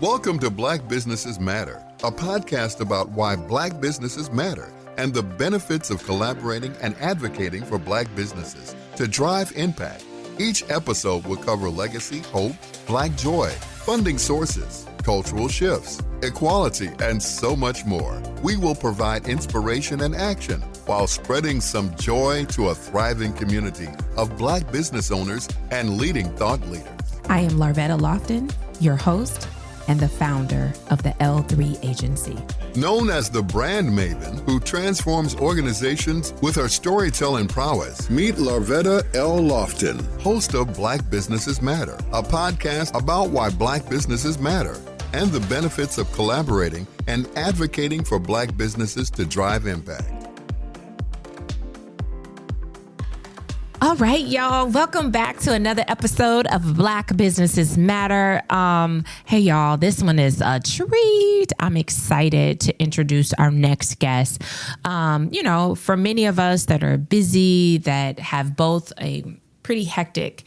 Welcome to Black Businesses Matter, a podcast about why Black businesses matter and the benefits of collaborating and advocating for Black businesses to drive impact. Each episode will cover legacy, hope, Black joy, funding sources, cultural shifts, equality, and so much more. We will provide inspiration and action while spreading some joy to a thriving community of Black business owners and leading thought leaders. I am Larvetta Lofton, your host and the founder of the L3 Agency. Known as the brand maven who transforms organizations with her storytelling prowess, meet Larvetta L. Lofton, host of Black Businesses Matter, a podcast about why Black businesses matter and the benefits of collaborating and advocating for Black businesses to drive impact. All right, y'all. Welcome back to another episode of Black Businesses Matter. Hey, y'all. This one is a treat. I'm excited to introduce our next guest. For many of us that are busy, that have both a pretty hectic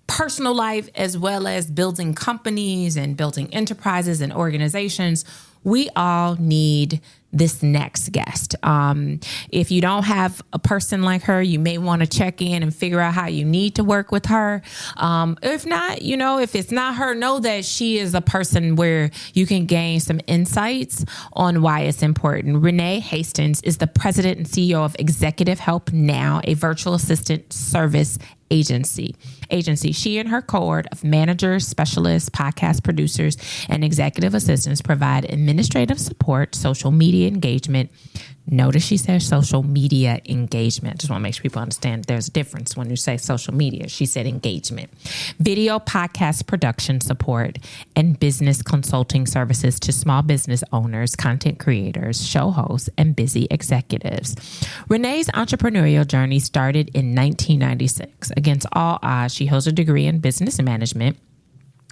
personal life as well as building companies and building enterprises and organizations, we all need this next guest. If you don't have a person like her, you may want to check in and figure out how you need to work with her. If not, if it's not her, know that she is a person where you can gain some insights on why it's important. Renee Hastings is the president and CEO of Executive Help Now, a virtual assistant service agency. She and her cohort of managers, specialists, podcast producers, and executive assistants provide administrative support, social media engagement. Notice she says social media engagement. Just want to make sure people understand there's a difference when you say social media. She said engagement. Video podcast production support and business consulting services to small business owners, content creators, show hosts, and busy executives. Renee's entrepreneurial journey started in 1996. Against all odds, she holds a degree in business management.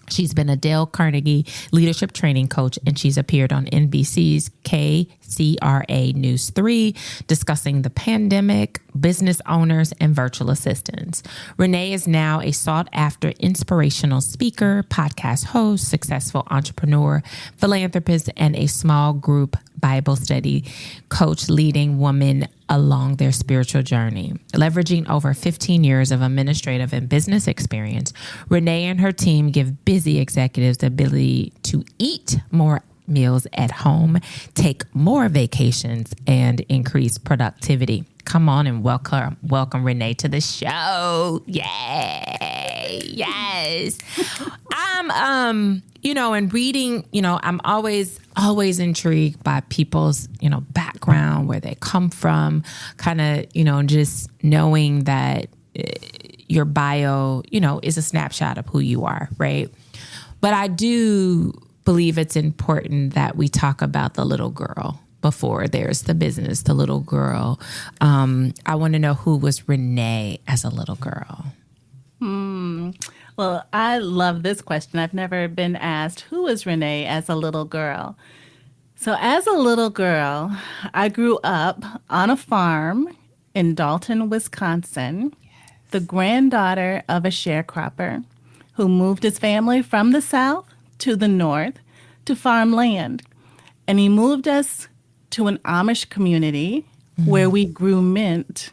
She's been a Dale Carnegie leadership training coach, and she's appeared on NBC's KCRA News 3 discussing the pandemic, business owners, and virtual assistants. Renee is now a sought-after inspirational speaker, podcast host, successful entrepreneur, philanthropist, and a small group Bible study coach leading women along their spiritual journey. Leveraging over 15 years of administrative and business experience, Renee and her team give busy executives the ability to eat more meals at home, take more vacations, and increase productivity. Come on and welcome Renee to the show. Yay! Yes. In reading, I'm always intrigued by people's, background, where they come from, kind of, just knowing that your bio, is a snapshot of who you are, right? But I do believe it's important that we talk about the little girl before there's the business, the little girl. I want to know, who was Renee as a little girl? Well, I love this question. I've never been asked, who was Renee as a little girl? So as a little girl, I grew up on a farm in Dalton, Wisconsin, the granddaughter of a sharecropper who moved his family from the South to the North to farm land. And he moved us to an Amish community where we grew mint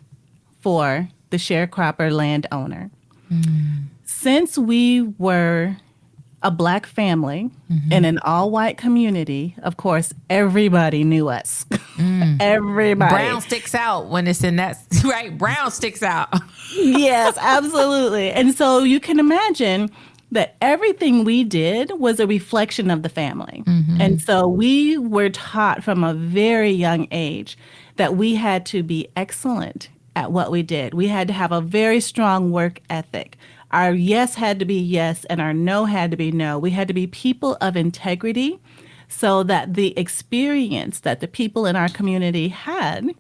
for the sharecropper landowner. Since we were a Black family in an all-white community, of course, everybody knew us. Everybody. Brown sticks out when it's in that, right? Brown sticks out. Yes, absolutely. And so you can imagine that everything we did was a reflection of the family. And so we were taught from a very young age that we had to be excellent at what we did. We had to have a very strong work ethic. Our yes had to be yes, and our no had to be no. We had to be people of integrity so that the experience that the people in our community had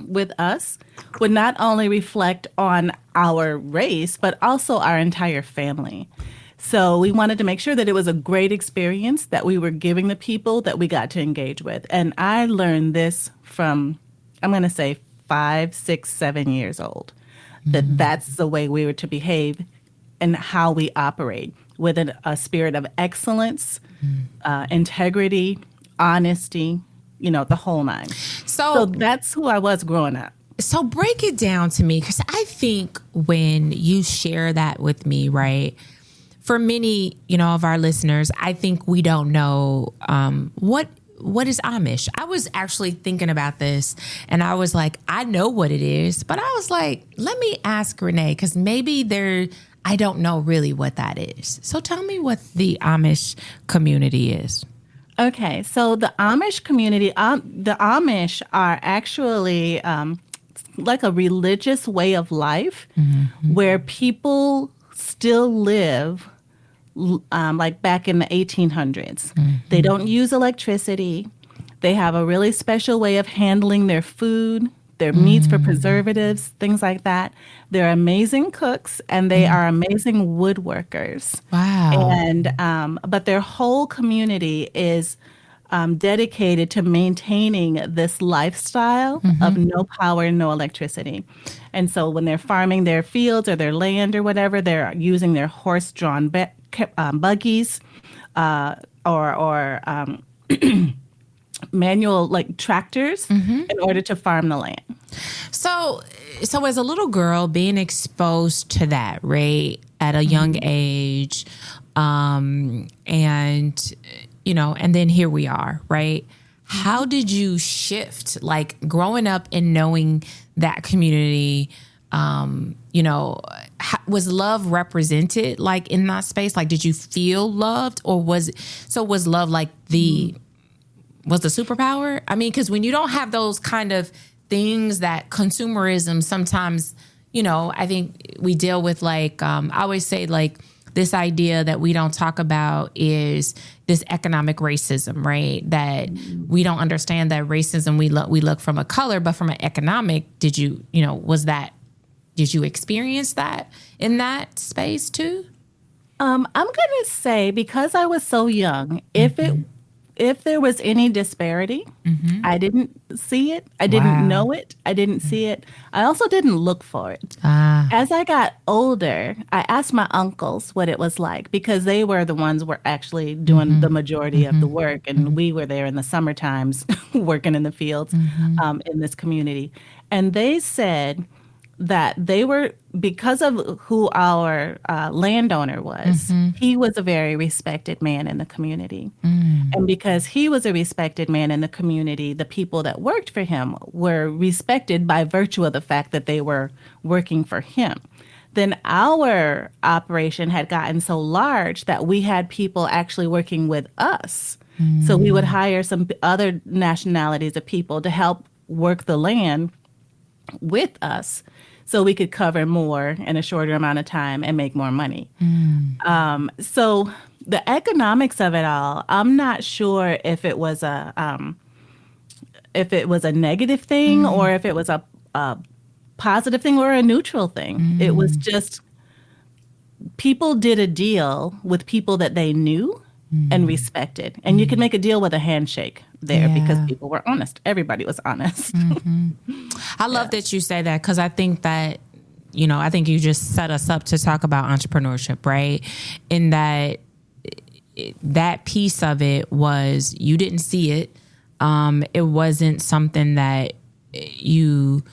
with us would not only reflect on our race, but also our entire family. So we wanted to make sure that it was a great experience that we were giving the people that we got to engage with. And I learned this from, I'm going to say, 5, 6, 7 years old, that that's the way we were to behave and how we operate. with a spirit of excellence, integrity, honesty, the whole nine. So that's who I was growing up. So break it down to me, because I think when you share that with me, right, for many, of our listeners, I think we don't know what is Amish. I was actually thinking about this, and I was like, I know what it is, but I was like, let me ask Renee, because maybe I don't know really what that is. So tell me what the Amish community is. Okay, so the Amish community, the Amish are actually like a religious way of life where people still live like back in the 1800s. They don't use electricity. They have a really special way of handling their food, their meats for preservatives, things like that. They're amazing cooks, and they are amazing woodworkers. Wow. And but their whole community is dedicated to maintaining this lifestyle of no power, no electricity. And so when they're farming their fields or their land or whatever, they're using their horse-drawn buggies or manual like tractors in order to farm the land. So as a little girl, being exposed to that, right, at a young age, and then here we are, right? How did you shift, like growing up and knowing that community? Was love represented like in that space? Like, did you feel loved, or was love like was the superpower? I mean, because when you don't have those kind of things that consumerism sometimes, I think we deal with, like, I always say, like, this idea that we don't talk about is this economic racism, right? That we don't understand that racism, we look from a color, but from an economic, did you experience that in that space too? I'm going to say, because I was so young, if there was any disparity, I didn't see it. I didn't know it. I didn't see it. I also didn't look for it. As I got older, I asked my uncles what it was like, because they were the ones who were actually doing the majority of the work. And we were there in the summer times working in the fields in this community. And they said that they were, because of who our landowner was, he was a very respected man in the community. And because he was a respected man in the community, the people that worked for him were respected by virtue of the fact that they were working for him. Then our operation had gotten so large that we had people actually working with us. So we would hire some other nationalities of people to help work the land with us, so we could cover more in a shorter amount of time and make more money. So the economics of it all, I'm not sure if it was a negative thing or if it was a positive thing or a neutral thing. It was just people did a deal with people that they knew and respected. And you could make a deal with a handshake there because people were honest. Everybody was honest. I love that you say that, because I think that, I think you just set us up to talk about entrepreneurship, right? In that piece of it was, you didn't see it. It wasn't something that you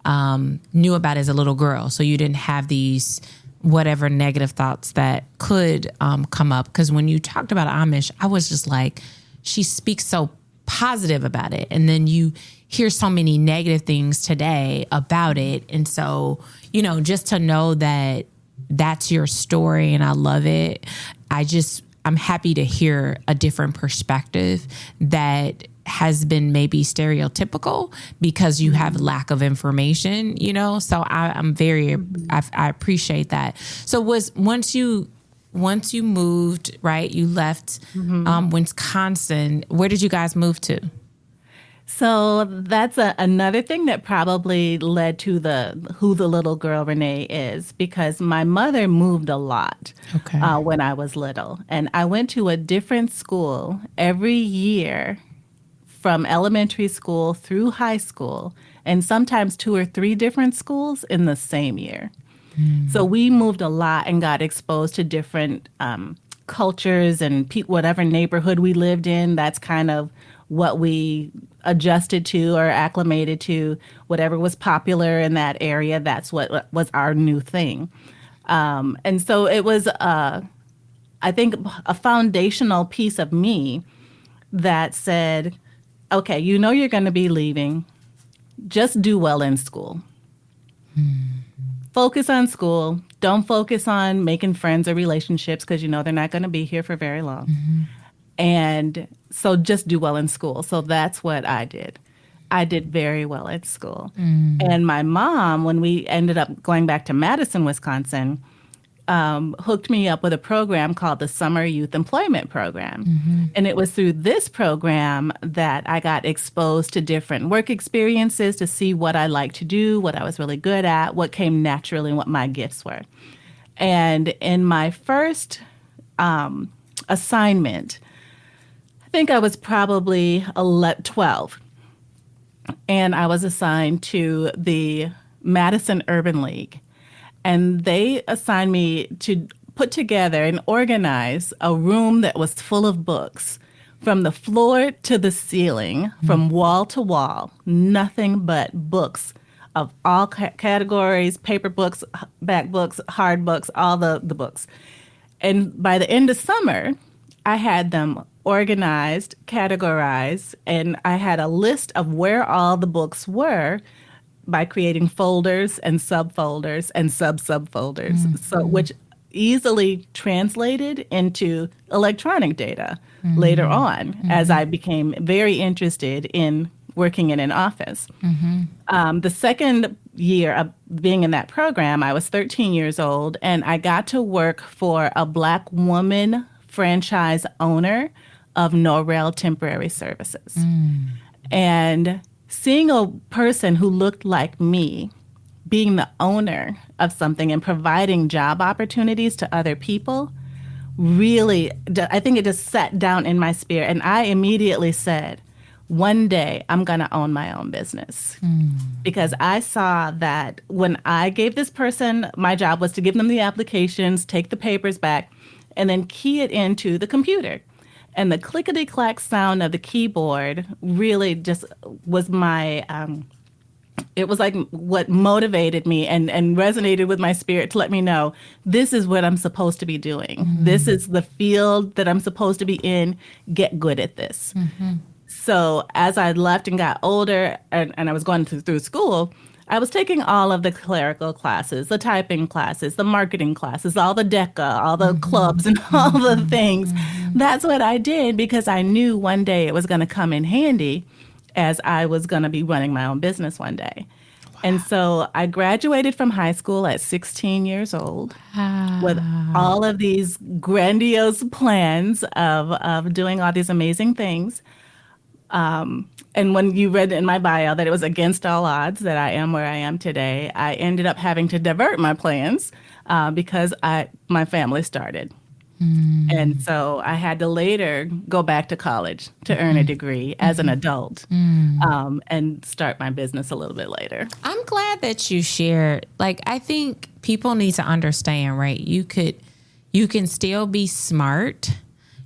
knew about as a little girl. So you didn't have these whatever negative thoughts that could come up. Because when you talked about Amish, I was just like, she speaks so positive about it. And then you hear so many negative things today about it. And so, just to know that that's your story, and I love it. I'm happy to hear a different perspective that has been maybe stereotypical because you have lack of information, So I appreciate that. So once you moved, right, you left Wisconsin, where did you guys move to? So that's another thing that probably led to who the little girl Renee is, because my mother moved a lot when I was little. And I went to a different school every year from elementary school through high school, and sometimes 2 or 3 different schools in the same year. So we moved a lot and got exposed to different cultures and whatever neighborhood we lived in. That's kind of what we adjusted to or acclimated to. Whatever was popular in that area, that's what was our new thing. And so it was, I think, a foundational piece of me that said, okay, you know you're going to be leaving. Just do well in school. Focus on school. Don't focus on making friends or relationships because you know they're not going to be here for very long. And so just do well in school. So that's what I did. I did very well at school. And my mom, when we ended up going back to Madison, Wisconsin, hooked me up with a program called the Summer Youth Employment Program. And it was through this program that I got exposed to different work experiences to see what I liked to do, what I was really good at, what came naturally, and what my gifts were. And in my first assignment, I think I was probably 12. And I was assigned to the Madison Urban League. And they assigned me to put together and organize a room that was full of books from the floor to the ceiling, from wall to wall, nothing but books of all categories, paper books, back books, hard books, all the books. And by the end of summer, I had them organized, categorized, and I had a list of where all the books were by creating folders and subfolders and subfolders, so which easily translated into electronic data later on as I became very interested in working in an office. The second year of being in that program, I was 13 years old, and I got to work for a Black woman franchise owner of Norrail Temporary Services. And seeing a person who looked like me being the owner of something and providing job opportunities to other people, really, I think it just sat down in my spirit. And I immediately said, one day I'm going to own my own business. Because I saw that when I gave this person, my job was to give them the applications, take the papers back, and then key it into the computer. And the clickety-clack sound of the keyboard really just was my, it was like what motivated me and resonated with my spirit to let me know, this is what I'm supposed to be doing. This is the field that I'm supposed to be in. Get good at this. So as I left and got older and I was going through school, I was taking all of the clerical classes, the typing classes, the marketing classes, all the DECA, all the clubs and all the things. That's what I did because I knew one day it was going to come in handy as I was going to be running my own business one day. And so I graduated from high school at 16 years old with all of these grandiose plans of doing all these amazing things. And when you read in my bio that it was against all odds that I am where I am today, I ended up having to divert my plans because my family started. And so I had to later go back to college to earn a degree as an adult and start my business a little bit later. I'm glad that you shared. Like, I think people need to understand, right? You can still be smart.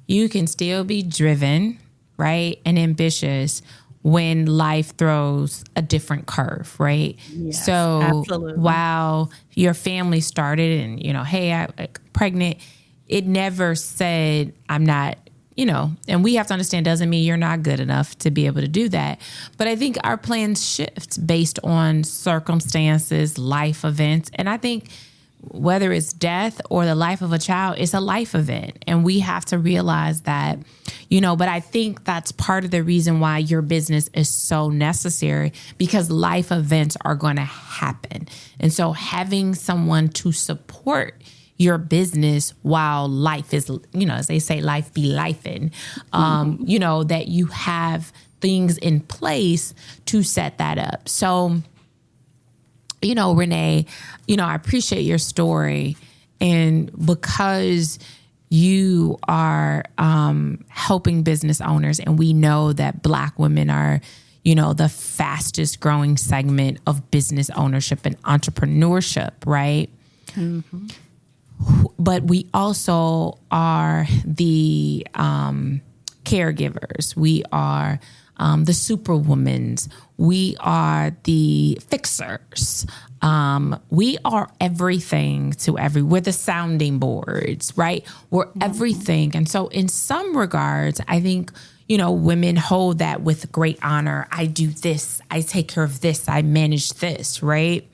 You can still be driven, right? And ambitious when life throws a different curve, right? Yes, so absolutely. While your family started and, hey, I'm pregnant, it never said I'm not, and we have to understand doesn't mean you're not good enough to be able to do that. But I think our plans shift based on circumstances, life events. And I think whether it's death or the life of a child, it's a life event. And we have to realize that, but I think that's part of the reason why your business is so necessary, because life events are going to happen. And so having someone to support your business while life is, as they say, life be lifing, that you have things in place to set that up. So, Renee, I appreciate your story. And because you are helping business owners, and we know that Black women are, the fastest growing segment of business ownership and entrepreneurship, right? Mm-hmm. But we also are the caregivers. We are the superwomans. We are the fixers. We are everything to we're the sounding boards, right? We're everything. And so in some regards, I think, women hold that with great honor. I do this. I take care of this. I manage this, right?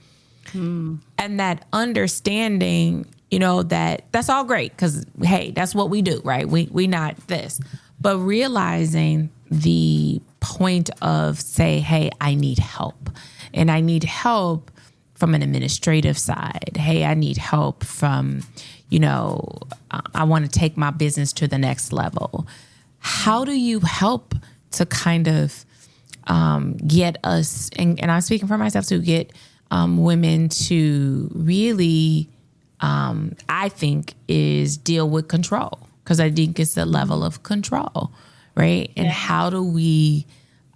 And that understanding, that's all great because, hey, that's what we do, right? We not this. But realizing the point of say, hey, I need help. And I need help from an administrative side. Hey, I need help from, I want to take my business to the next level. How do you help to kind of get us, and I'm speaking for myself, to get women to really, I think, is deal with control? Because I think it's the level of control, right? And how do we,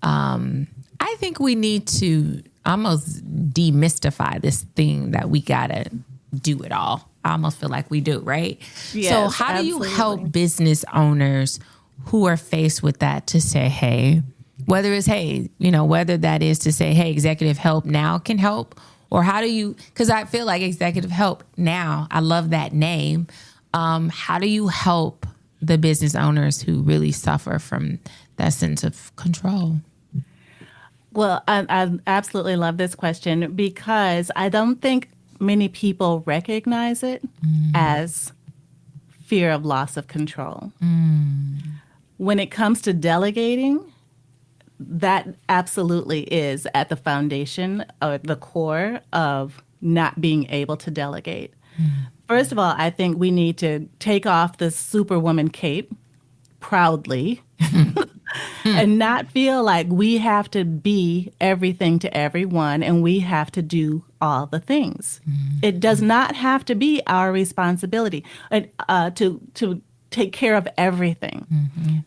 I think we need to almost demystify this thing that we got to do it all. I almost feel like we do, right? Yes, so how do you help business owners who are faced with that to say, hey, whether that is to say, hey, executive help now can help, or how do you, because I feel like executive help now, I love that name. How do you help the business owners who really suffer from that sense of control? Well, I absolutely love this question because I don't think many people recognize it as fear of loss of control. When it comes to delegating, that absolutely is at the foundation or the core of not being able to delegate. First of all, I think we need to take off the superwoman cape proudly and not feel like we have to be everything to everyone and we have to do all the things. It does not have to be our responsibility to take care of everything.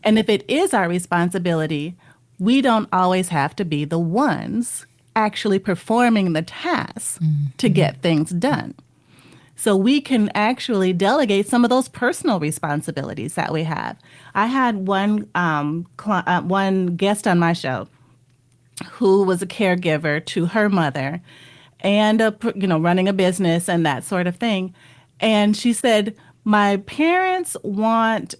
And if it is our responsibility, we don't always have to be the ones actually performing the tasks to get things done. So we can actually delegate some of those personal responsibilities that we have. I had one guest on my show who was a caregiver to her mother and running a business and that sort of thing. And she said, my parents want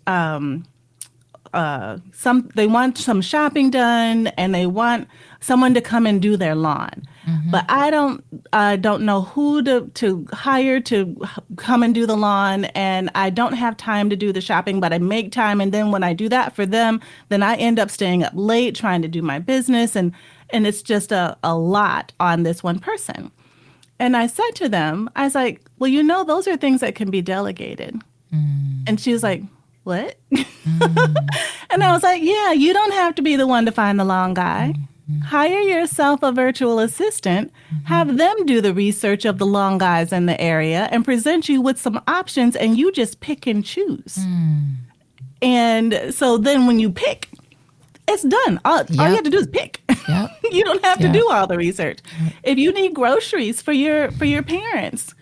they want some shopping done and they want someone to come and do their lawn. But I don't know who to hire to come and do the lawn, and I don't have time to do the shopping, but I make time. And then when I do that for them, then I end up staying up late trying to do my business. And it's just a lot on this one person. And I said to them, I was like, well, those are things that can be delegated. And she was like, what? And I was like, yeah, you don't have to be the one to find the lawn guy. Hire yourself a virtual assistant, have them do the research of the lawn guys in the area and present you with some options, and you just pick and choose. And so then when you pick, it's done. All you have to do is pick. You don't have to do all the research. If you need groceries for your parents,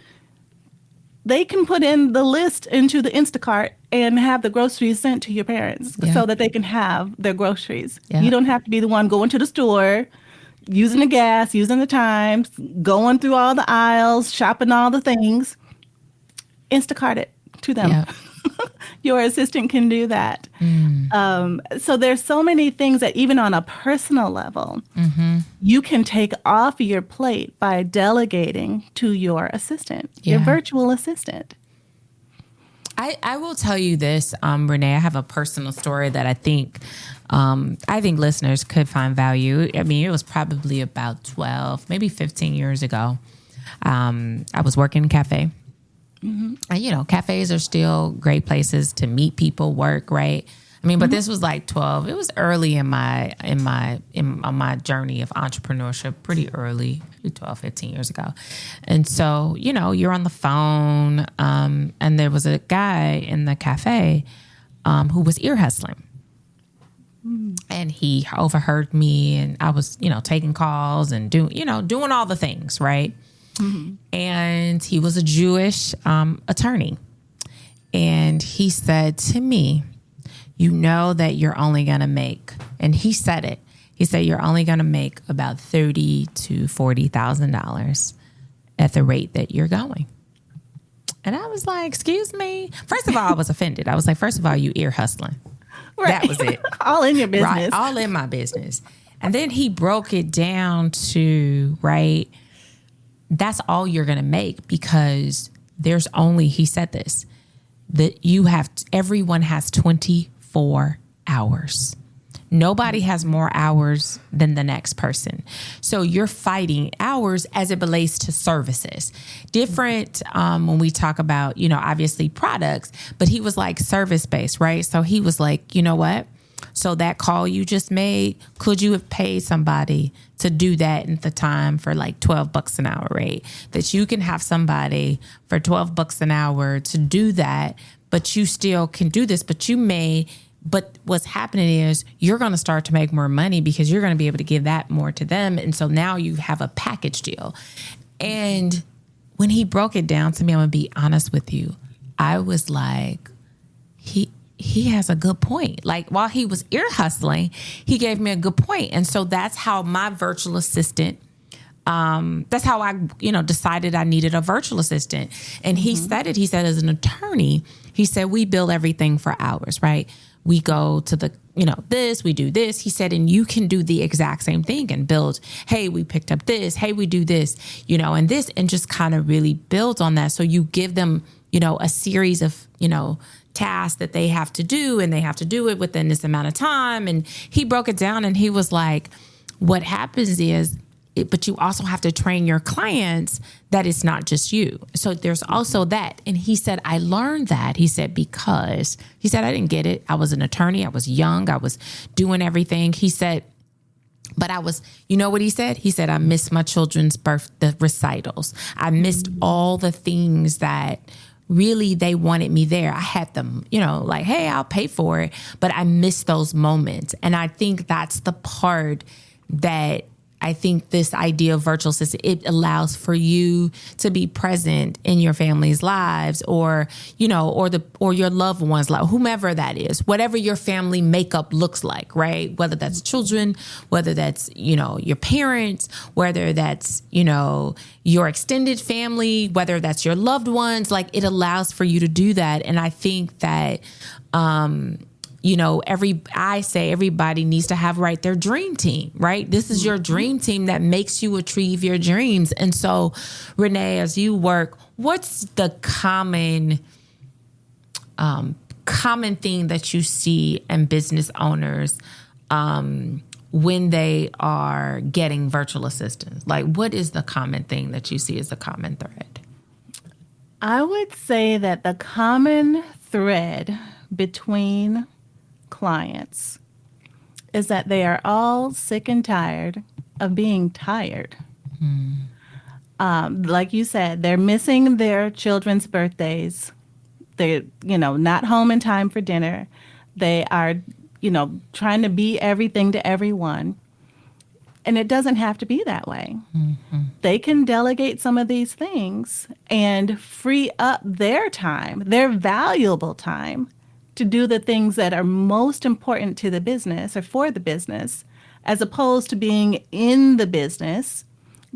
they can put in the list into the Instacart and have the groceries sent to your parents so that they can have their groceries. You don't have to be the one going to the store, using the gas, using the time, going through all the aisles, shopping all the things. Instacart it to them. Your assistant can do that. So there's so many things that even on a personal level, you can take off your plate by delegating to your assistant, your virtual assistant. I will tell you this, Renee, I have a personal story that I think listeners could find value. I mean, it was probably about 12, maybe 15 years ago. I was working in a cafe. And, cafes are still great places to meet people, work, right? I mean, but this was like 12. It was early in my journey of entrepreneurship, pretty early, maybe 12, 15 years ago. And so, you're on the phone, and there was a guy in the cafe who was ear hustling. And he overheard me, and I was, taking calls and doing all the things, right? And he was a Jewish attorney. And he said to me, you know that you're only going to make, and he said it, he said, you're only going to make about $30,000 to $40,000 at the rate that you're going. And I was like, excuse me. First of all, I was offended. I was like, first of all, you ear hustling. Right. That was it. All in your business. Right. All in my business. And then he broke it down to, right, that's all you're going to make, because there's only, he said this, that everyone has 24 hours. Nobody has more hours than the next person. So you're fighting hours as it relates to services. Different when we talk about, obviously products, but he was like service-based, right? So he was like, you know what? So that call you just made, could you have paid somebody to do that at the time for like $12 an hour, right? That you can have somebody for $12 an hour to do that, but you still can do this, but what's happening is you're going to start to make more money because you're going to be able to give that more to them. And so now you have a package deal. And when he broke it down to me, I'm going to be honest with you, I was like, he has a good point. Like, while he was ear hustling, he gave me a good point. And so that's how my virtual assistant, that's how I, decided I needed a virtual assistant. And he said it, he said, as an attorney, he said, we bill everything for hours, right? We go to the, this, we do this. He said, and you can do the exact same thing and build, hey, we picked up this, hey, we do this, and this, and just kind of really build on that. So you give them, a series of, tasks that they have to do, and they have to do it within this amount of time. And he broke it down, and he was like, what happens is, but you also have to train your clients that it's not just you. So there's also that. And he said, I learned that. He said, because he said, I didn't get it. I was an attorney. I was young. I was doing everything. He said, but I was, what he said? He said, I missed my children's the recitals. I missed all the things that really they wanted me there. I had them, like, hey, I'll pay for it. But I missed those moments. And I think that's the part that I think this idea of virtual assistant, it allows for you to be present in your family's lives, or, or your loved ones, like whomever that is, whatever your family makeup looks like, right? Whether that's children, whether that's, your parents, whether that's, your extended family, whether that's your loved ones, like it allows for you to do that. And I think that, I say everybody needs to have, their dream team, right? This is your dream team that makes you achieve your dreams. And so, Renee, as you work, what's the common thing that you see in business owners when they are getting virtual assistants? Like, what is the common thing that you see as a common thread? I would say that the common thread between clients is that they are all sick and tired of being tired. Like you said, they're missing their children's birthdays. They're, not home in time for dinner. They are, trying to be everything to everyone. And it doesn't have to be that way. They can delegate some of these things and free up their time, their valuable time, to do the things that are most important to the business or for the business, as opposed to being in the business,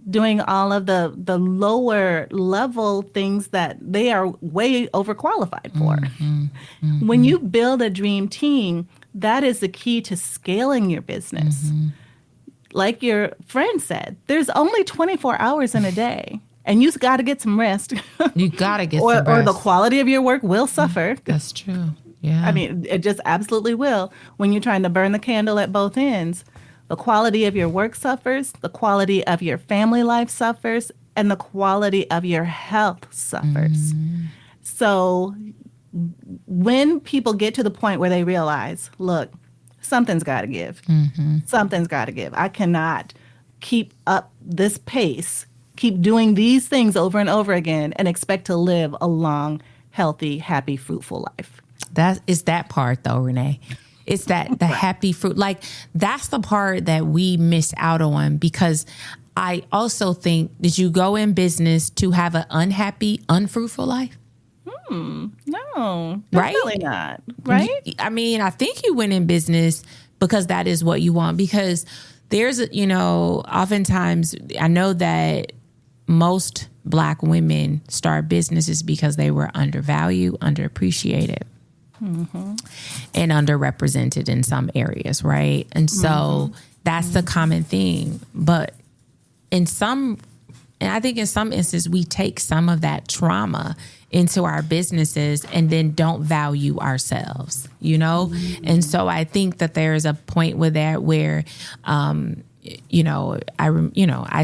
doing all of the lower level things that they are way overqualified for. When you build a dream team, that is the key to scaling your business. Like your friend said, there's only 24 hours in a day, and you've got to get some rest. You got to get some rest. Or the quality of your work will suffer. That's true. Yeah. I mean, it just absolutely will. When you're trying to burn the candle at both ends, the quality of your work suffers, the quality of your family life suffers, and the quality of your health suffers. So when people get to the point where they realize, look, something's got to give. Something's got to give. I cannot keep up this pace, keep doing these things over and over again, and expect to live a long, healthy, happy, fruitful life. That is that part, though, Renee. It's that the happy fruit. Like, that's the part that we miss out on, because I also think, did you go in business to have an unhappy, unfruitful life? No, Right? definitely not. Right? I mean, I think you went in business because that is what you want. Because there's, oftentimes I know that most Black women start businesses because they were undervalued, underappreciated, and underrepresented in some areas, right? And so that's the common thing. But I think in some instances, we take some of that trauma into our businesses and then don't value ourselves, And so I think that there's a point with that where, I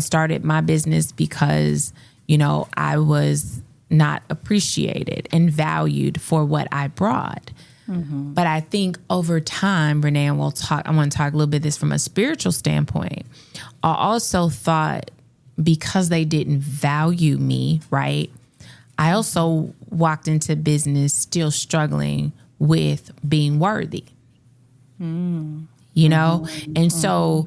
started my business because, I was not appreciated and valued for what I brought. But I think over time, Renee, and I want to talk a little bit of this from a spiritual standpoint. I also thought because they didn't value me, right? I also walked into business still struggling with being worthy, And so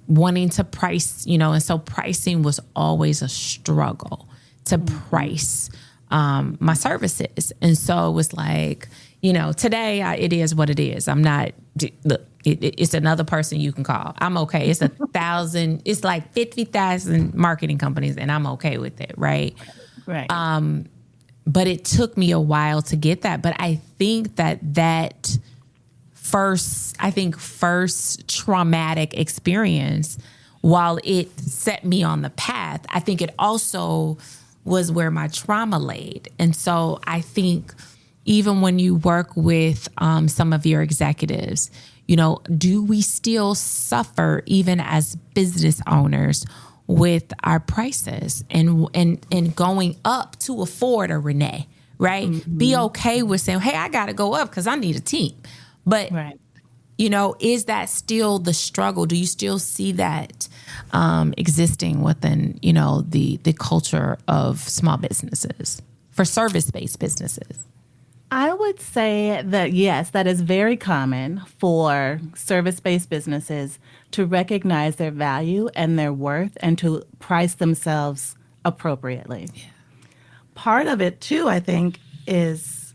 wanting to price, and so pricing was always a struggle to price my services. And so it was like, today it is what it is. I'm not, look, it's another person you can call. I'm okay. It's 1,000, it's like 50,000 marketing companies and I'm okay with it. Right. Right. But it took me a while to get that. But I think that first traumatic experience, while it set me on the path, I think it also was where my trauma laid. And so I think even when you work with some of your executives, do we still suffer even as business owners with our prices and going up to afford a Renee, right? Be okay with saying, hey, I got to go up because I need a team. But, is that still the struggle? Do you still see that existing within, the culture of small businesses for service-based businesses? I would say that, yes, that is very common for service-based businesses to recognize their value and their worth and to price themselves appropriately. Yeah. Part of it, too, I think, is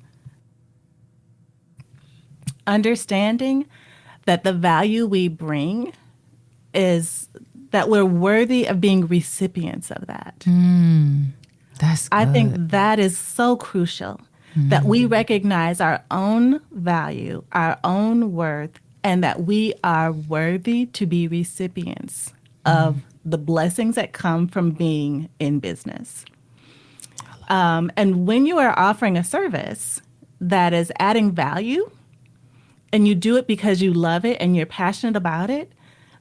understanding that the value we bring is that we're worthy of being recipients of that. That's good. I think that is so crucial. That we recognize our own value, our own worth, and that we are worthy to be recipients of the blessings that come from being in business. And when you are offering a service that is adding value, and you do it because you love it and you're passionate about it,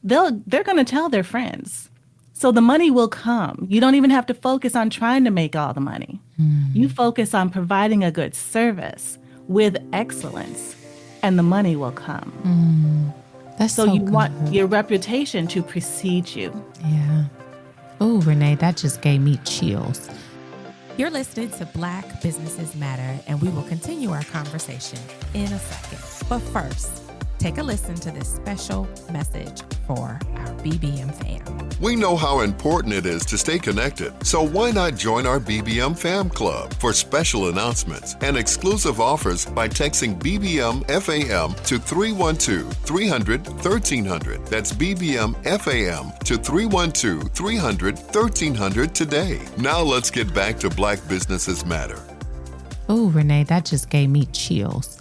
they're going to tell their friends. So the money will come. You don't even have to focus on trying to make all the money. You focus on providing a good service with excellence, and the money will come. That's so you good. want your reputation to precede you. Yeah. Oh, Renee, that just gave me chills. You're listening to Black Businesses Matter, and we will continue our conversation in a second. But first, take a listen to this special message for our BBM fam. We know how important it is to stay connected, so why not join our BBM Fam Club for special announcements and exclusive offers by texting BBM FAM to 312-300-1300. That's BBM FAM to 312-300-1300 today. Now let's get back to Black Businesses Matter. Oh, Renee, that just gave me chills.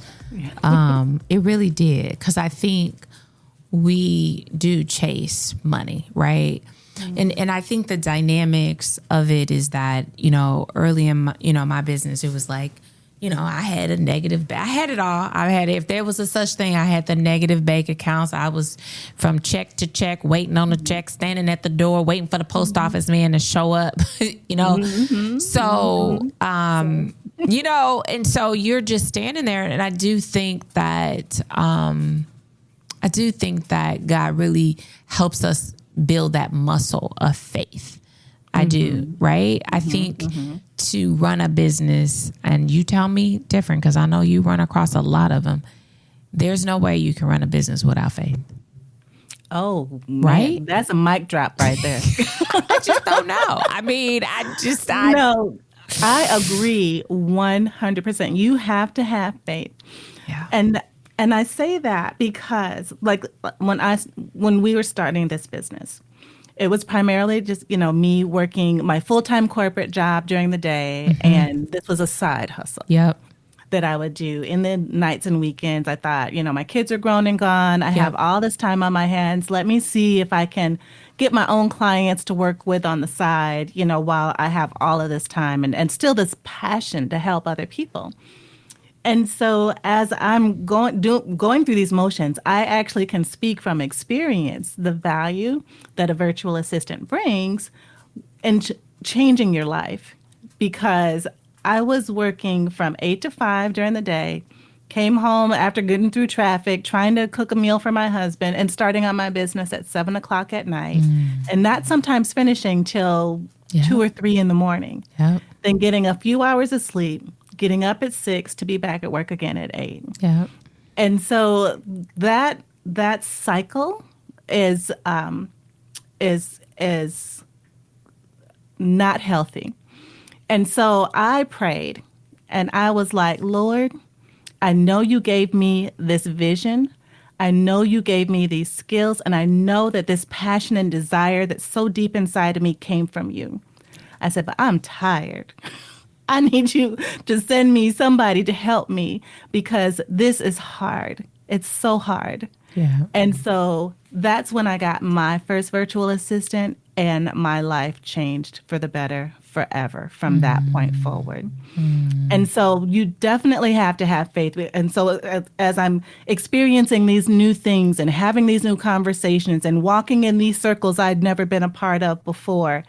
It really did, because I think we do chase money, right? And I think the dynamics of it is that, early in my business, it was like, I had a negative, I had it all. I had, if there was a such thing, I had the negative bank accounts. I was from check to check, waiting on the check, standing at the door, waiting for the post office man to show up, So, and so you're just standing there. And I do think that, God really helps us build that muscle of faith. I do, right? I think to run a business, and you tell me different because I know you run across a lot of them, there's no way you can run a business without faith. Oh, man, right? that's a mic drop right there. I just don't know. I mean, No, I agree 100%. You have to have faith. Yeah. And I say that because like when we were starting this business, it was primarily just, me working my full-time corporate job during the day, and this was a side hustle. Yep. That I would do in the nights and weekends. I thought, my kids are grown and gone. I have all this time on my hands. Let me see if I can get my own clients to work with on the side, while I have all of this time and still this passion to help other people. And so as I'm going through these motions, I actually can speak from experience the value that a virtual assistant brings in changing your life, because I was working from 8 to 5 during the day, came home after getting through traffic, trying to cook a meal for my husband, and starting on my business at 7 o'clock at night. And not sometimes finishing till 2 or 3 in the morning. Yep. Then getting a few hours of sleep, getting up at 6 to be back at work again at 8. Yep. And so that cycle is not healthy. And so I prayed and I was like, Lord, I know you gave me this vision. I know you gave me these skills, and I know that this passion and desire that's so deep inside of me came from you. I said, but I'm tired. I need you to send me somebody to help me, because this is hard. It's so hard. Yeah. And so that's when I got my first virtual assistant, and my life changed for the better forever from that point forward. And so you definitely have to have faith. And so as I'm experiencing these new things and having these new conversations and walking in these circles I'd never been a part of before,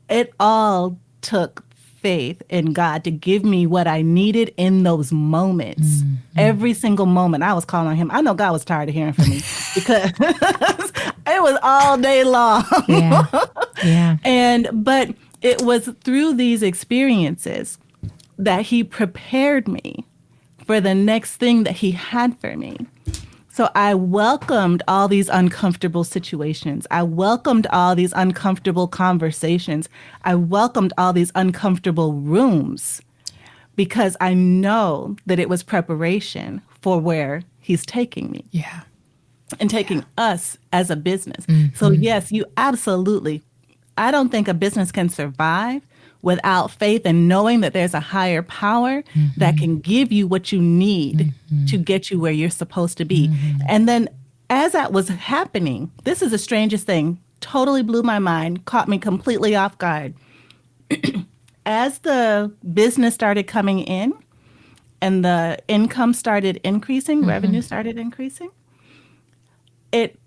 it all took faith in God to give me what I needed in those moments. Every single moment I was calling on him. I know God was tired of hearing from me because it was all day long. Yeah. But it was through these experiences that he prepared me for the next thing that he had for me. So I welcomed all these uncomfortable situations. I welcomed all these uncomfortable conversations. I welcomed all these uncomfortable rooms, because I know that it was preparation for where he's taking me. Yeah. And taking us as a business. So yes, you absolutely, I don't think a business can survive without faith and knowing that there's a higher power that can give you what you need to get you where you're supposed to be. And then as that was happening, this is the strangest thing, totally blew my mind, caught me completely off guard. As the business started coming in and the income started increasing, revenue started increasing, it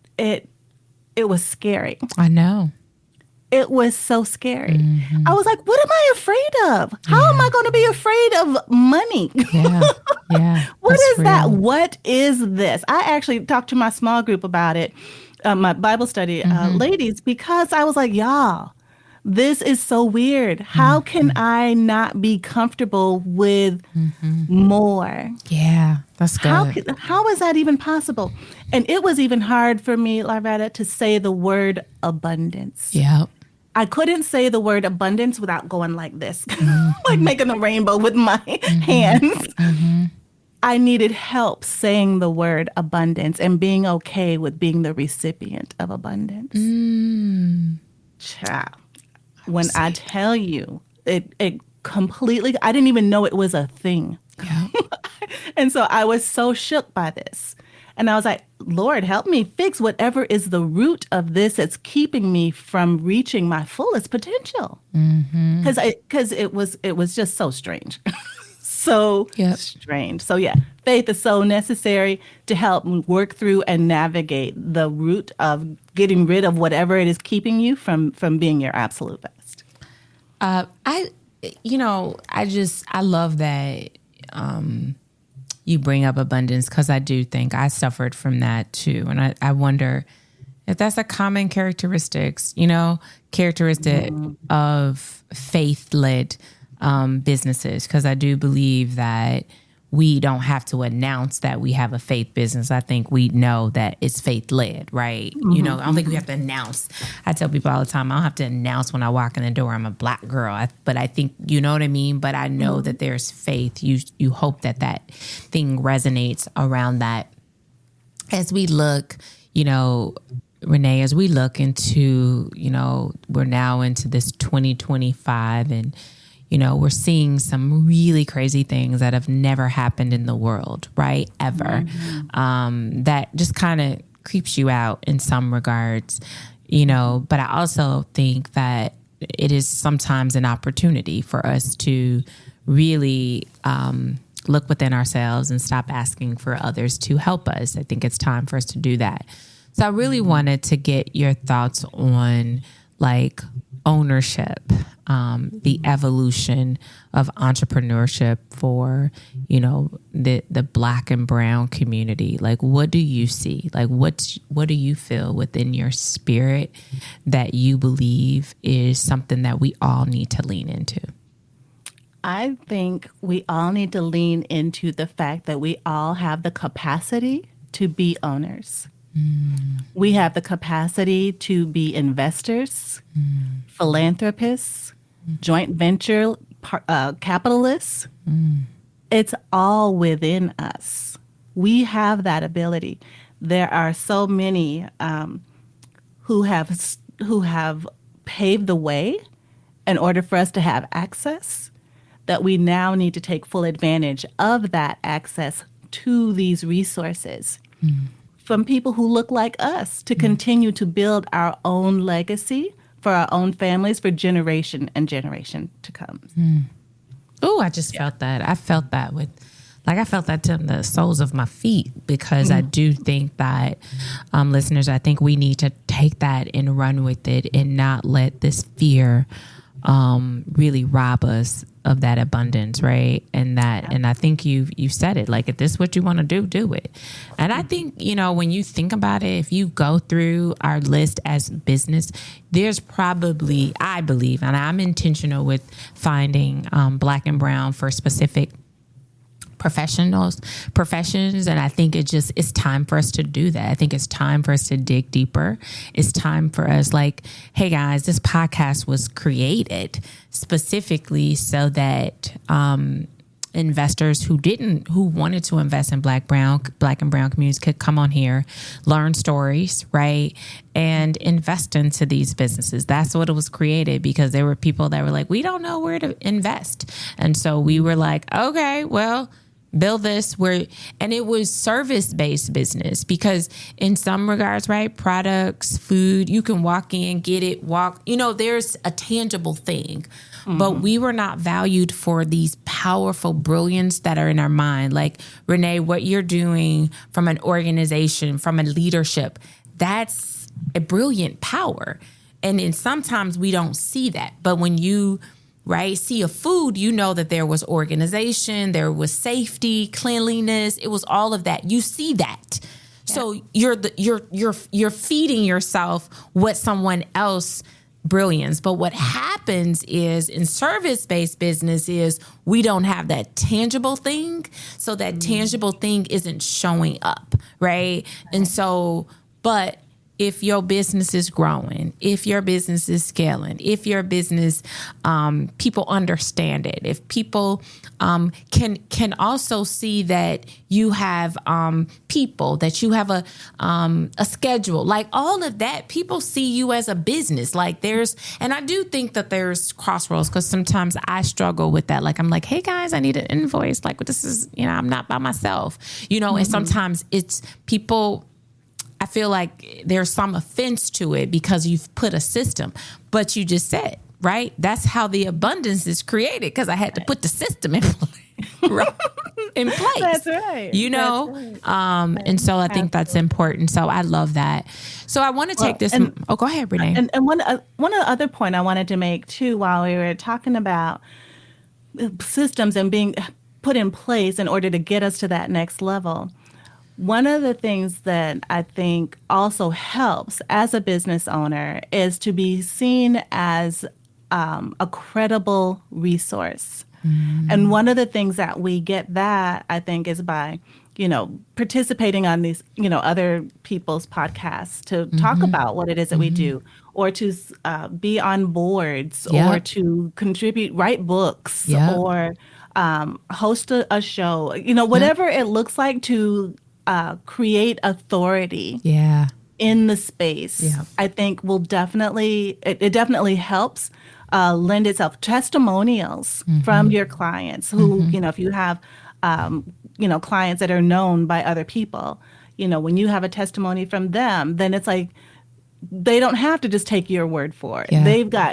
was scary. I know. It was so scary. I was like, what am I afraid of? How am I going to be afraid of money? Yeah. What is real. that? What is this? I actually talked to my small group about it, my Bible study ladies, because I was like, y'all, this is so weird. How can I not be comfortable with more? Yeah, that's good. How is that even possible? And it was even hard for me, Larvetta, to say the word abundance. Yep. I couldn't say the word abundance without going like this, like making a rainbow with my hands. I needed help saying the word abundance and being okay with being the recipient of abundance. Child. When I tell you, it completely, I didn't even know it was a thing. Yeah. And so I was so shook by this. And I was like, Lord, help me fix whatever is the root of this that's keeping me from reaching my fullest potential. Because it was just so strange. Strange. So yeah, faith is so necessary to help work through and navigate the root of getting rid of whatever it is keeping you from being your absolute best. I love that you bring up abundance, because I do think I suffered from that too. And I wonder if that's a common characteristic of faith-led businesses, because I do believe that we don't have to announce that we have a faith business. I think we know that it's faith led, right? You know, I don't think we have to announce. I tell people all the time, I don't have to announce when I walk in the door, I'm a Black girl. But I think, you know what I mean? But I know that there's faith. You hope that that thing resonates around that. As we look, you know, Renee, as we look into, you know, we're now into this 2025 and, you know, we're seeing some really crazy things that have never happened in the world, right? Ever. That just kind of creeps you out in some regards, you know, but I also think that it is sometimes an opportunity for us to really look within ourselves and stop asking for others to help us. I think it's time for us to do that. So I really wanted to get your thoughts on like ownership, the evolution of entrepreneurship for, you know, the Black and brown community. Like, what do you see? Like, what do you feel within your spirit that you believe is something that we all need to lean into? I think we all need to lean into the fact that we all have the capacity to be owners. We have the capacity to be investors, philanthropists, joint venture capitalists. It's all within us. We have that ability. There are so many who have paved the way in order for us to have access, that we now need to take full advantage of that access to these resources. From people who look like us to continue to build our own legacy for our own families for generation and generation to come. Oh, I just felt that. I felt that I felt that to the soles of my feet, because I do think that, listeners, I think we need to take that and run with it and not let this fear really rob us of that abundance, right? And I think you said it, like, if this is what you want to do it. And I think, you know, when you think about it, if you go through our list as business, there's probably, I believe, and I'm intentional with finding Black and brown for specific professions. And I think it's time for us to do that. I think it's time for us to dig deeper. It's time for us, like, hey guys, this podcast was created specifically so that investors who wanted to invest in Black and brown communities could come on here, learn stories, right? And invest into these businesses. That's what it was created, because there were people that were like, we don't know where to invest. And so we were like, okay, well, build this and it was service-based business, because in some regards, right, products, food, you can walk in, get it, there's a tangible thing. But we were not valued for these powerful brilliance that are in our mind. Like, Renee, what you're doing from an organization, from a leadership, that's a brilliant power. And sometimes we don't see that. But when you see a food, you know that there was organization, there was safety, cleanliness, it was all of that. You see that. Yeah. So you're feeding yourself what someone else brilliance. But what happens is in service-based business is we don't have that tangible thing. So that tangible thing isn't showing up, right? And so, but if your business is growing, if your business is scaling, if your business, people understand it, if people can also see that you have people, that you have a schedule, like all of that, people see you as a business. Like and I do think that there's crossroads, because sometimes I struggle with that. Like, I'm like, hey guys, I need an invoice. Like, this is, I'm not by myself, and sometimes it's people, I feel like there's some offense to it because you've put a system, but you just said, right? That's how the abundance is created, because I had to put the system in place. That's right. That's right. And so I think that's important. So I love that. So I want to take this. Go ahead, Renee. And one other point I wanted to make too, while we were talking about systems and being put in place in order to get us to that next level. One of the things that I think also helps as a business owner is to be seen as a credible resource. And one of the things that we get that, I think, is by, participating on these, other people's podcasts to talk about what it is that we do, or to be on boards, or to contribute, write books, or host a show, whatever it looks like to create authority in the space. I think will definitely, it definitely helps lend itself. Testimonials from your clients who, if you have, clients that are known by other people, when you have a testimony from them, then it's like, they don't have to just take your word for it.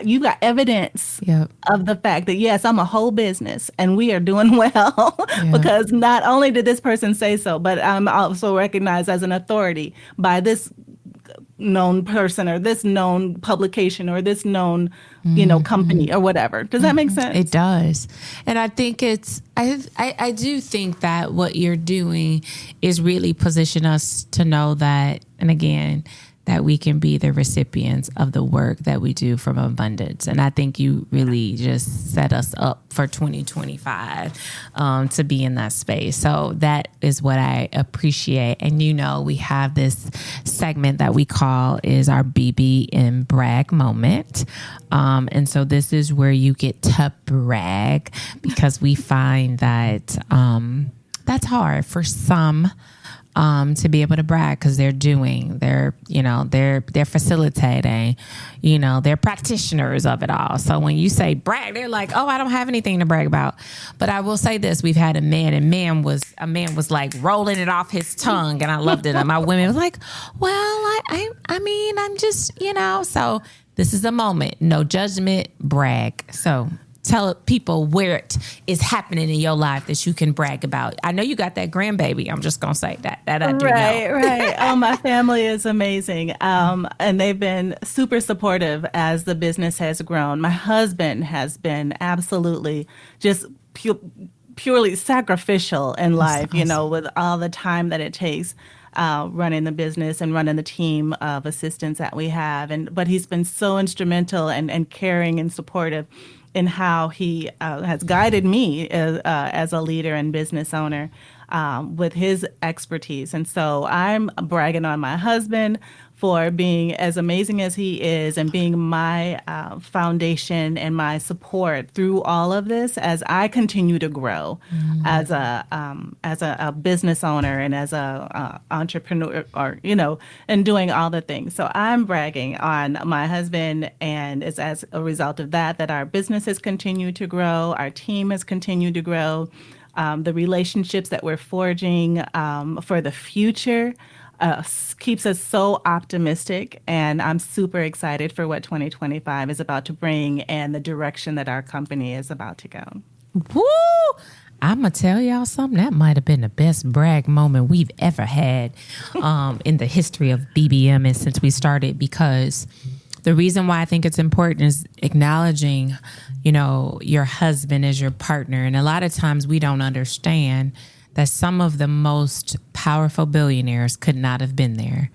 You've got evidence of the fact that, yes, I'm a whole business and we are doing well because not only did this person say so, but I'm also recognized as an authority by this known person or this known publication or this known, company or whatever. Does that make sense? It does. And I think I do think that what you're doing is really position us to know that, and again, that we can be the recipients of the work that we do from abundance. And I think you really just set us up for 2025 to be in that space. So that is what I appreciate. And we have this segment that we call is our BBM brag moment. And so this is where you get to brag, because we find that that's hard for some to be able to brag, because they're facilitating, they're practitioners of it all. So when you say brag, they're like, oh, I don't have anything to brag about. But I will say this: we've had a man was like rolling it off his tongue, and I loved it. And my women was like, well, I mean, I'm just, so this is a moment, no judgment, brag. So tell people where it is happening in your life that you can brag about. I know you got that grandbaby. I'm just going to say that I do know. Right. Oh, my family is amazing. And they've been super supportive as the business has grown. My husband has been absolutely just purely sacrificial in life, awesome. With all the time that it takes running the business and running the team of assistants that we have. But he's been so instrumental and caring and supportive in how he has guided me as a leader and business owner with his expertise. And so I'm bragging on my husband for being as amazing as he is and being my foundation and my support through all of this as I continue to grow as a business owner and as a entrepreneur, or and doing all the things. So I'm bragging on my husband, and it's as a result of that our business has continued to grow, our team has continued to grow, the relationships that we're forging for the future. Keeps us so optimistic, and I'm super excited for what 2025 is about to bring and the direction that our company is about to go. Woo! I'm going to tell y'all something. That might have been the best brag moment we've ever had in the history of BBM and since we started, because the reason why I think it's important is acknowledging, your husband as your partner. And a lot of times we don't understand that some of the most powerful billionaires could not have been there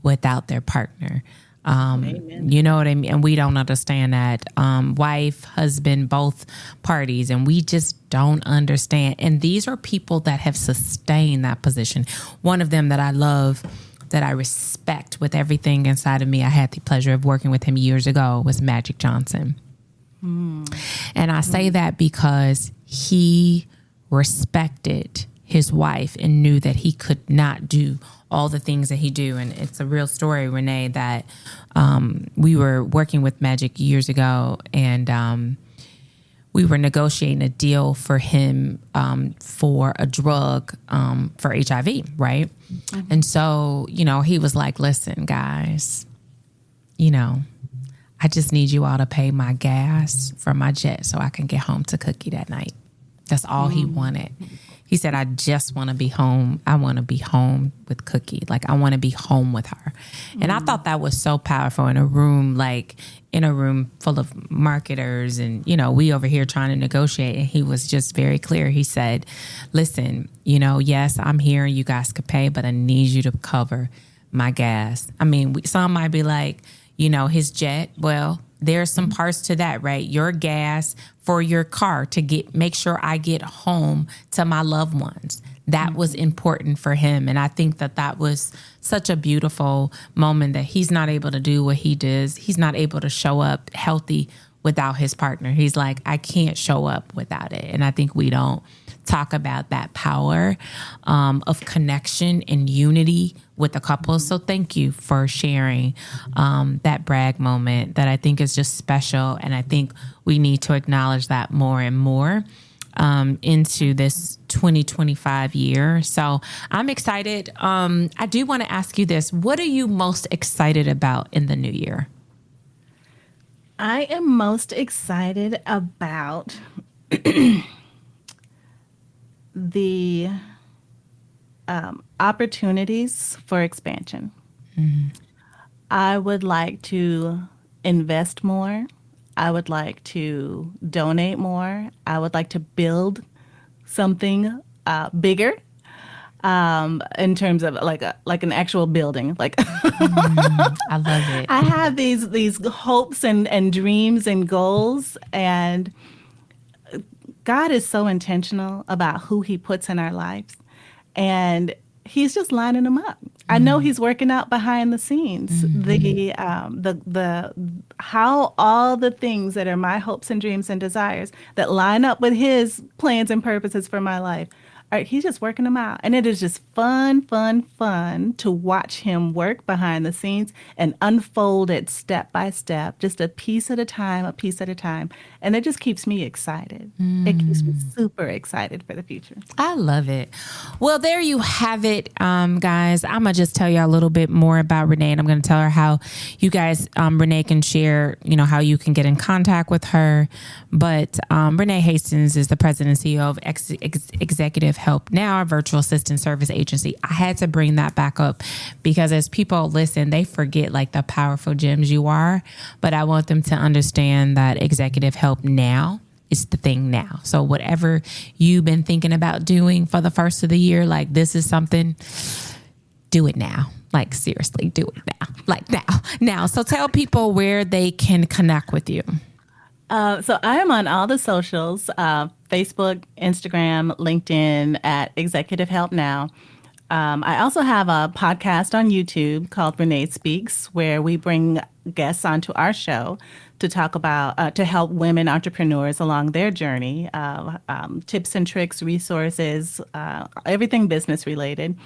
without their partner. You know what I mean? And we don't understand that. Wife, husband, both parties. And we just don't understand. And these are people that have sustained that position. One of them that I love, that I respect with everything inside of me, I had the pleasure of working with him years ago, was Magic Johnson. And I say that because he respected his wife and knew that he could not do all the things that he do. And it's a real story, Renee, that we were working with Magic years ago, and we were negotiating a deal for him for a drug for HIV, right? Mm-hmm. And so, he was like, listen, guys, I just need you all to pay my gas for my jet so I can get home to Cookie that night. That's all he wanted. He said, I just want to be home. I want to be home with Cookie. Like, I want to be home with her. And I thought that was so powerful in a room full of marketers. And, we over here trying to negotiate. And he was just very clear. He said, listen, yes, I'm here and you guys could pay, but I need you to cover my gas. I mean, some might be like, his jet. Well, there's some parts to that, right? Your gas for your car to make sure I get home to my loved ones. That was important for him. And I think that was such a beautiful moment that he's not able to do what he does. He's not able to show up healthy without his partner. He's like, I can't show up without it. And I think we don't talk about that power of connection and unity with a couple. So thank you for sharing that brag moment that I think is just special. And I think we need to acknowledge that more and more into this 2025 year. So I'm excited. I do want to ask you this. What are you most excited about in the new year? I am most excited about the opportunities for expansion. Mm-hmm. I would like to invest more. I would like to donate more. I would like to build something bigger in terms of like an actual building. I love it. I have these hopes and dreams and goals, and God is so intentional about who he puts in our lives, and he's just lining them up. I know he's working out behind the scenes, the how all the things that are my hopes and dreams and desires that line up with his plans and purposes for my life. He's just working them out. And it is just fun to watch him work behind the scenes and unfold it step by step, just a piece at a time. And it just keeps me excited. It keeps me super excited for the future. I love it. Well, there you have it, guys. I'm going to just tell you a little bit more about Renee, and I'm going to tell her how you guys, Renee can share, how you can get in contact with her. But Renee Hastings is the president and CEO of Executive Help Now, a virtual assistant service agency. I had to bring that back up because as people listen, they forget like the powerful gems you are. But I want them to understand that Executive Help Now is the thing now. So whatever you've been thinking about doing for the first of the year, like this is something, do it now. Like seriously, do it now. Like now. So tell people where they can connect with you. So I am on all the socials, Facebook, Instagram, LinkedIn at Executive Help Now. I also have a podcast on YouTube called Renee Speaks, where we bring guests onto our show to talk about, to help women entrepreneurs along their journey, tips and tricks, resources, everything business related,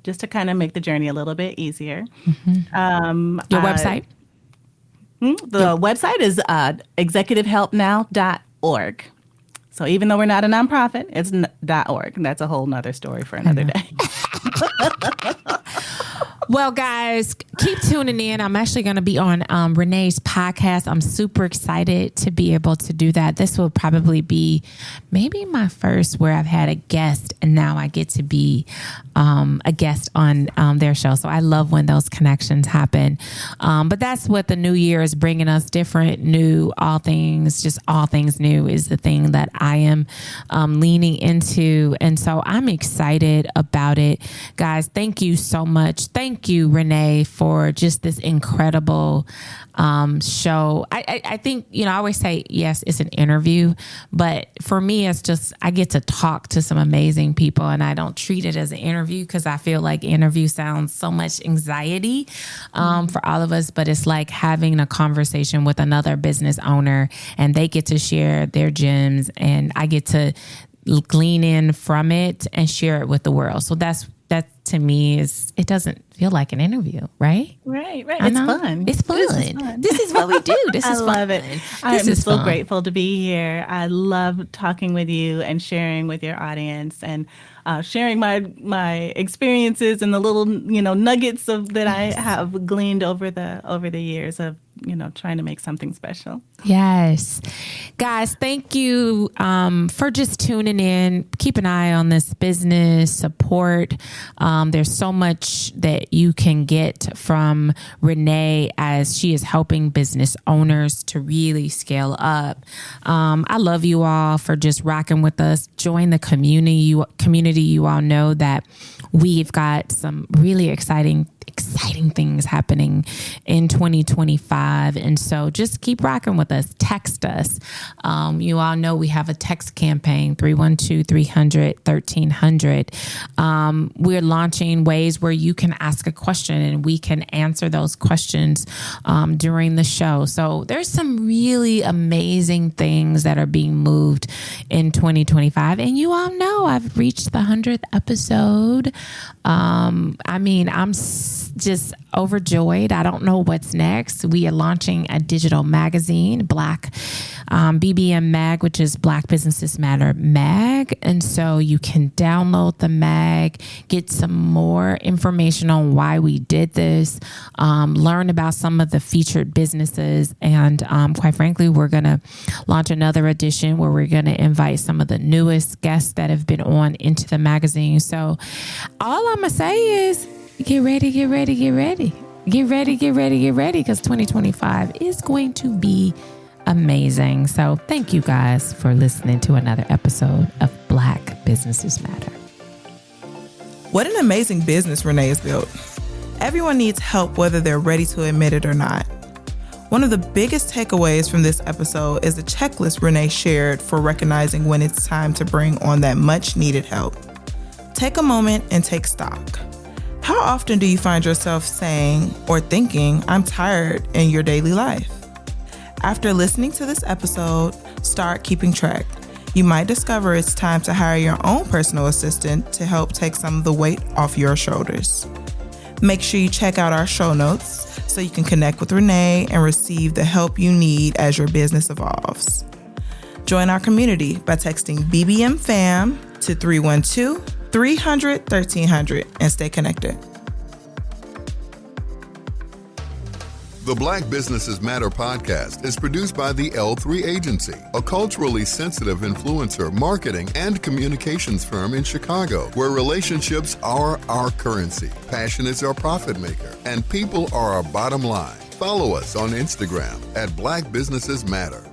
just to kind of make the journey a little bit easier. Mm-hmm. Your website? The website is executivehelpnow.org. So even though we're not a nonprofit, it's .org. And that's a whole nother story for another day. Well, guys, keep tuning in. I'm actually going to be on Renee's podcast. I'm super excited to be able to do that. This will probably be maybe my first where I've had a guest, and now I get to be a guest on their show. So I love when those connections happen. But that's what the new year is bringing us, different, new, all things new is the thing that I am leaning into. And so I'm excited about it. Guys, thank you so much. Thank you, Renee, for just this incredible show. I think, I always say, yes, it's an interview, but for me, it's just, I get to talk to some amazing people, and I don't treat it as an interview because I feel like interview sounds so much anxiety for all of us, but it's like having a conversation with another business owner, and they get to share their gems, and I get to glean in from it and share it with the world. So that to me it doesn't feel like an interview, right? Right. It's fun. It's fun. This is what we do. This is I love fun. it. I'm so grateful to be here. I love talking with you and sharing with your audience, and sharing my experiences and the little nuggets that I have gleaned over the years of trying to make something special. Yes. Guys, thank you for just tuning in. Keep an eye on this business support. There's so much that you can get from Renee as she is helping business owners to really scale up. I love you all for just rocking with us. Join the community. You all know that we've got some really exciting exciting things happening in 2025. And so just keep rocking with us. Text us. You all know we have a text campaign, 312-300-1300. We're launching ways where you can ask a question and we can answer those questions during the show. So there's some really amazing things that are being moved in 2025. And you all know I've reached the 100th episode. I'm just overjoyed. I don't know what's next. We are launching a digital magazine, Black BBM Mag, which is Black Businesses Matter Mag. And so you can download the mag, get some more information on why we did this, learn about some of the featured businesses. And quite frankly, we're going to launch another edition where we're going to invite some of the newest guests that have been on into the magazine. So all I'm going to say is, get ready, because 2025 is going to be amazing. So thank you guys for listening to another episode of Black Businesses Matter. What an amazing business Renee has built. Everyone needs help, whether they're ready to admit it or not. One of the biggest takeaways from this episode is the checklist Renee shared for recognizing when it's time to bring on that much needed help. Take a moment and take stock. How often do you find yourself saying or thinking, I'm tired in your daily life? After listening to this episode, start keeping track. You might discover it's time to hire your own personal assistant to help take some of the weight off your shoulders. Make sure you check out our show notes so you can connect with Renee and receive the help you need as your business evolves. Join our community by texting BBM FAM to 312-300-1300 and stay connected. The Black Businesses Matter podcast is produced by the L3 Agency, a culturally sensitive influencer, marketing, and communications firm in Chicago, where relationships are our currency, passion is our profit maker, and people are our bottom line. Follow us on Instagram at Black Businesses Matter.